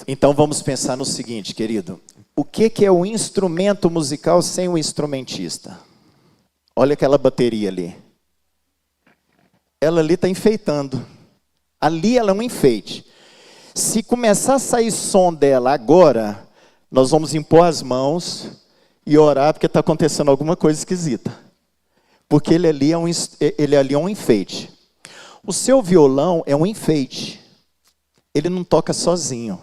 Então vamos pensar no seguinte, querido. O que é o instrumento musical sem o instrumentista? Olha aquela bateria ali. Ela ali está enfeitando. Ali ela é um enfeite. Se começar a sair som dela agora, nós vamos impor as mãos e orar porque está acontecendo alguma coisa esquisita. Porque ele ali é um enfeite. O seu violão é um enfeite. Ele não toca sozinho.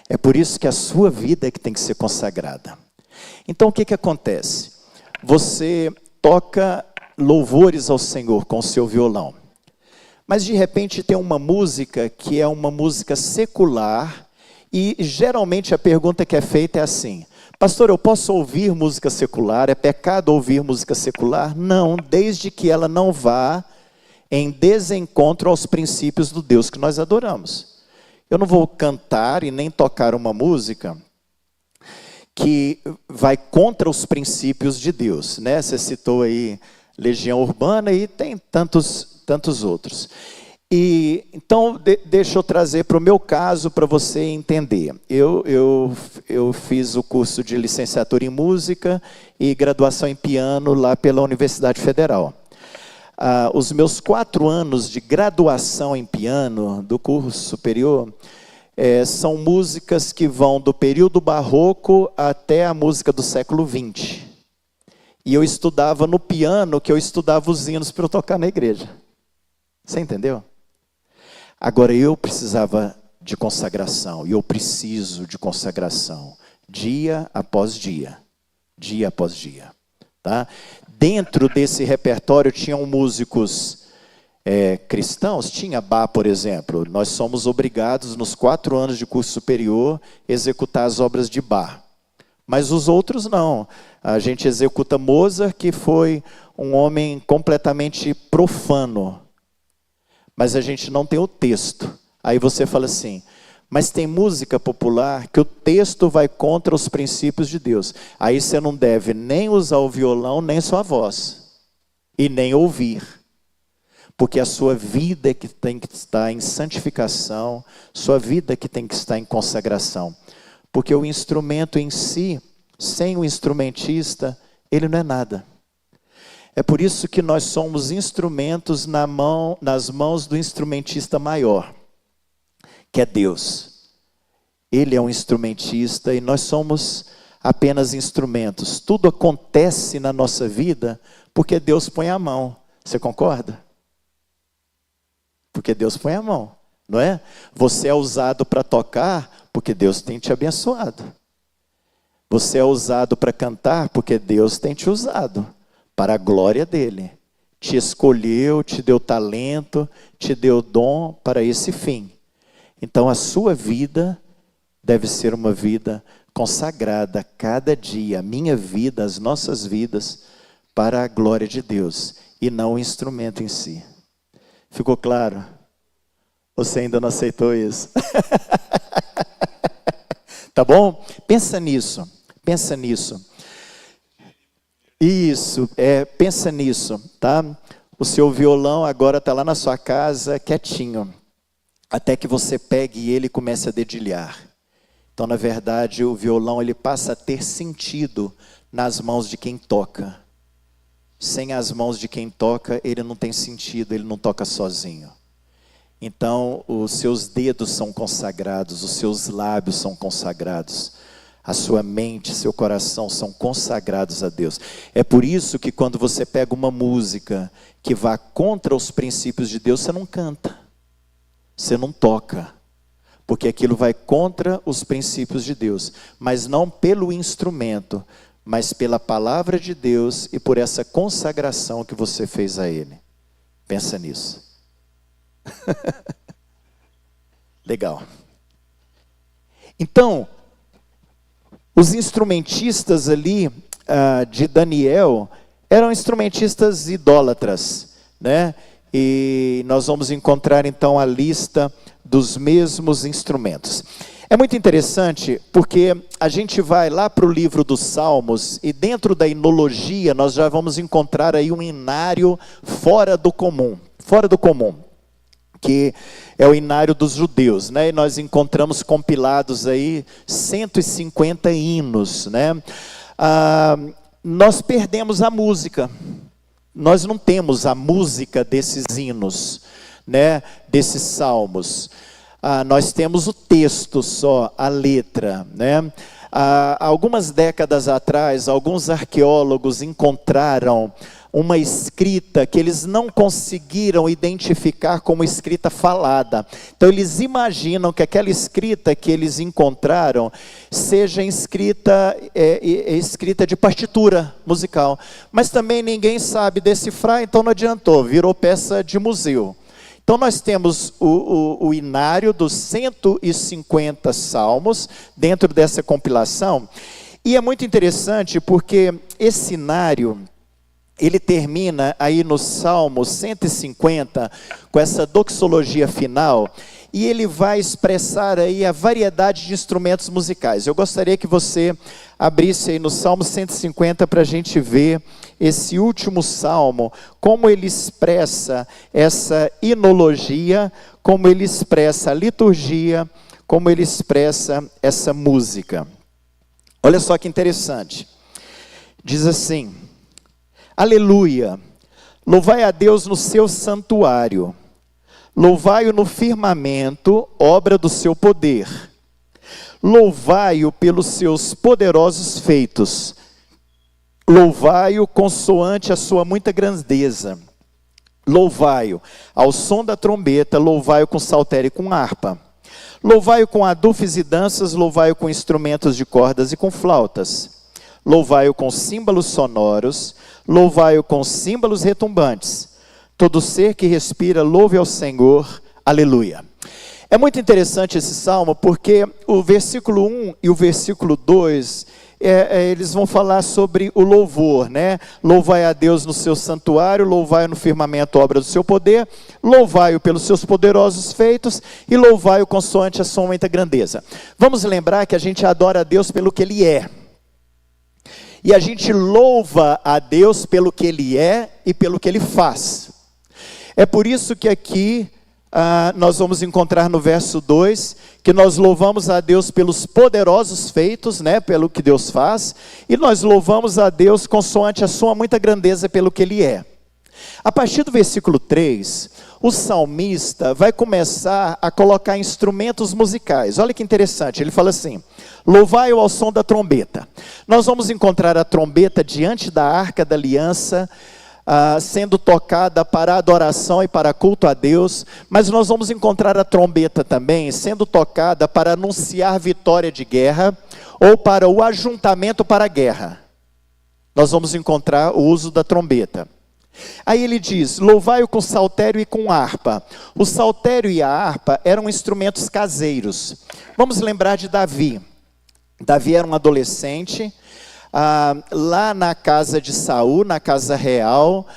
É por isso que a sua vida é que tem que ser consagrada. Então o que acontece? Você toca louvores ao Senhor com o seu violão. Mas de repente tem uma música que é uma música secular. E geralmente a pergunta que é feita é assim: pastor, eu posso ouvir música secular? É pecado ouvir música secular? Não, desde que ela não vá em desencontro aos princípios do Deus que nós adoramos. Eu não vou cantar e nem tocar uma música que vai contra os princípios de Deus, né? Você citou aí Legião Urbana e tem tantos outros. E então deixa eu trazer para o meu caso para você entender. Eu fiz o curso de licenciatura em música e graduação em piano lá pela Universidade Federal. Os meus 4 anos de graduação em piano do curso superior são músicas que vão do período barroco até a música do século XX. E eu estudava no piano que eu estudava os hinos para eu tocar na igreja. Você entendeu? Agora eu precisava de consagração, e eu preciso de consagração, dia após dia, dia após dia. Tá? Dentro desse repertório tinham músicos cristãos, tinha Bach, por exemplo. Nós somos obrigados, nos 4 anos de curso superior, executar as obras de Bach. Mas os outros não. A gente executa Mozart, que foi um homem completamente profano. Mas a gente não tem o texto. Aí você fala assim, mas tem música popular que o texto vai contra os princípios de Deus. Aí você não deve nem usar o violão, nem sua voz. E nem ouvir. Porque a sua vida é que tem que estar em santificação, sua vida é que tem que estar em consagração. Porque o instrumento em si, sem o instrumentista, ele não é nada. É por isso que nós somos instrumentos nas mãos do instrumentista maior, que é Deus. Ele é um instrumentista e nós somos apenas instrumentos. Tudo acontece na nossa vida porque Deus põe a mão. Você concorda? Porque Deus põe a mão, não é? Você é usado para tocar porque Deus tem te abençoado. Você é usado para cantar porque Deus tem te usado para a glória dele. Te escolheu, te deu talento, te deu dom para esse fim. Então a sua vida deve ser uma vida consagrada cada dia, a minha vida, as nossas vidas, para a glória de Deus, e não o instrumento em si. Ficou claro? Você ainda não aceitou isso? Tá bom? Pensa nisso, pensa nisso. Isso, pensa nisso, tá? O seu violão agora está lá na sua casa, quietinho, até que você pegue ele e comece a dedilhar. Então, na verdade, o violão ele passa a ter sentido nas mãos de quem toca. Sem as mãos de quem toca, ele não tem sentido, ele não toca sozinho. Então, os seus dedos são consagrados, os seus lábios são consagrados. A sua mente, seu coração são consagrados a Deus. É por isso que quando você pega uma música que vá contra os princípios de Deus, você não canta, você não toca, porque aquilo vai contra os princípios de Deus, mas não pelo instrumento, mas pela palavra de Deus e por essa consagração que você fez a Ele. Pensa nisso. Legal. Então, os instrumentistas ali de Daniel eram instrumentistas idólatras, né? E nós vamos encontrar então a lista dos mesmos instrumentos. É muito interessante porque a gente vai lá para o livro dos Salmos e dentro da hinologia nós já vamos encontrar aí um inário fora do comum. Fora do comum. que é o inário dos judeus, né? E nós encontramos compilados aí 150 hinos, né? Nós perdemos a música. Nós não temos a música desses hinos, né? Desses salmos. Nós temos o texto só, a letra, né? Algumas décadas atrás, alguns arqueólogos encontraram uma escrita que eles não conseguiram identificar como escrita falada. Então eles imaginam que aquela escrita que eles encontraram seja escrita de partitura musical. Mas também ninguém sabe decifrar, então não adiantou, virou peça de museu. Então nós temos o inário dos 150 salmos dentro dessa compilação. E é muito interessante porque esse inário, ele termina aí no Salmo 150, com essa doxologia final, e ele vai expressar aí a variedade de instrumentos musicais. Eu gostaria que você abrisse aí no Salmo 150 para a gente ver esse último salmo, como ele expressa essa inologia, como ele expressa a liturgia, como ele expressa essa música. Olha só que interessante. Diz assim: aleluia, louvai a Deus no seu santuário, louvai-o no firmamento, obra do seu poder, louvai-o pelos seus poderosos feitos, louvai-o consoante a sua muita grandeza, louvai-o ao som da trombeta, louvai-o com saltério e com harpa, louvai-o com adufes e danças, louvai-o com instrumentos de cordas e com flautas, louvai-o com símbolos sonoros, louvai-o com símbolos retumbantes. Todo ser que respira, louve ao Senhor. Aleluia. É muito interessante esse salmo, porque o versículo 1 e o versículo 2, eles vão falar sobre o louvor, né? Louvai a Deus no seu santuário, louvai-o no firmamento, obra do seu poder, louvai-o pelos seus poderosos feitos, e louvai-o consoante a sua muita grandeza. Vamos lembrar que a gente adora a Deus pelo que Ele é. E a gente louva a Deus pelo que Ele é e pelo que Ele faz. É por isso que aqui nós vamos encontrar no verso 2, que nós louvamos a Deus pelos poderosos feitos, né, pelo que Deus faz, e nós louvamos a Deus consoante a sua muita grandeza pelo que Ele é. A partir do versículo 3, o salmista vai começar a colocar instrumentos musicais. Olha que interessante, ele fala assim: louvai-o ao som da trombeta. Nós vamos encontrar a trombeta diante da arca da aliança, sendo tocada para adoração e para culto a Deus, mas nós vamos encontrar a trombeta também sendo tocada para anunciar vitória de guerra, ou para o ajuntamento para a guerra. Nós vamos encontrar o uso da trombeta. Aí ele diz: louvai-o com saltério e com harpa. O saltério e a harpa eram instrumentos caseiros. Vamos lembrar de Davi. Davi era um adolescente, lá na casa de Saul, na casa real,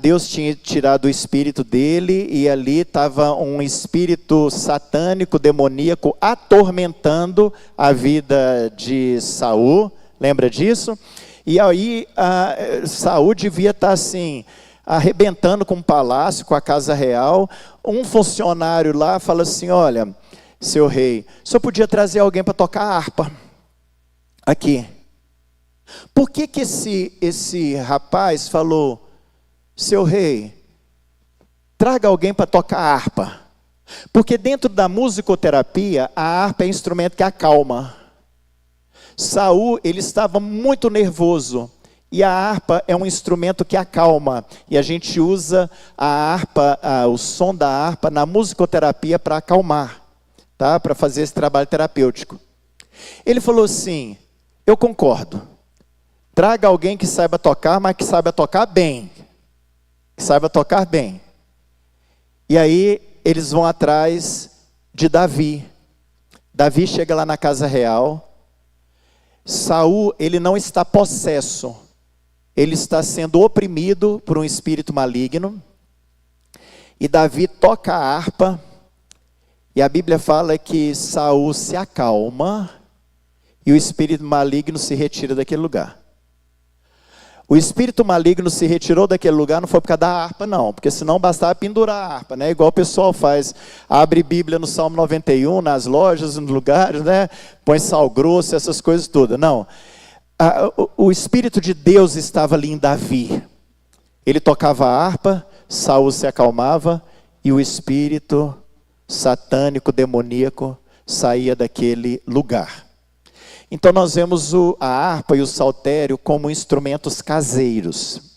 Deus tinha tirado o espírito dele, e ali estava um espírito satânico, demoníaco, atormentando a vida de Saul. Lembra disso? E aí Saul devia estar assim, arrebentando com o palácio, com a casa real. Um funcionário lá fala assim: olha, seu rei, o senhor podia trazer alguém para tocar a harpa aqui. Por que esse rapaz falou: seu rei, traga alguém para tocar a harpa? Porque dentro da musicoterapia, a harpa é instrumento que acalma. Saul, ele estava muito nervoso, e a harpa é um instrumento que acalma, e a gente usa a harpa, o som da harpa na musicoterapia para acalmar, tá? Para fazer esse trabalho terapêutico. Ele falou assim: eu concordo, traga alguém que saiba tocar, mas que saiba tocar bem, que saiba tocar bem. E aí eles vão atrás de Davi. Davi chega lá na casa real. Saul, ele não está possesso, ele está sendo oprimido por um espírito maligno, e Davi toca a harpa, e a Bíblia fala que Saul se acalma, e o espírito maligno se retira daquele lugar. O espírito maligno se retirou daquele lugar, não foi por causa da harpa, não. Porque senão bastava pendurar a harpa, né? Igual o pessoal faz. Abre Bíblia no Salmo 91, nas lojas, nos lugares, né? Põe sal grosso, essas coisas todas. Não. O Espírito de Deus estava ali em Davi. Ele tocava a harpa, Saul se acalmava, e o espírito satânico, demoníaco, saía daquele lugar. Então nós vemos a harpa e o saltério como instrumentos caseiros.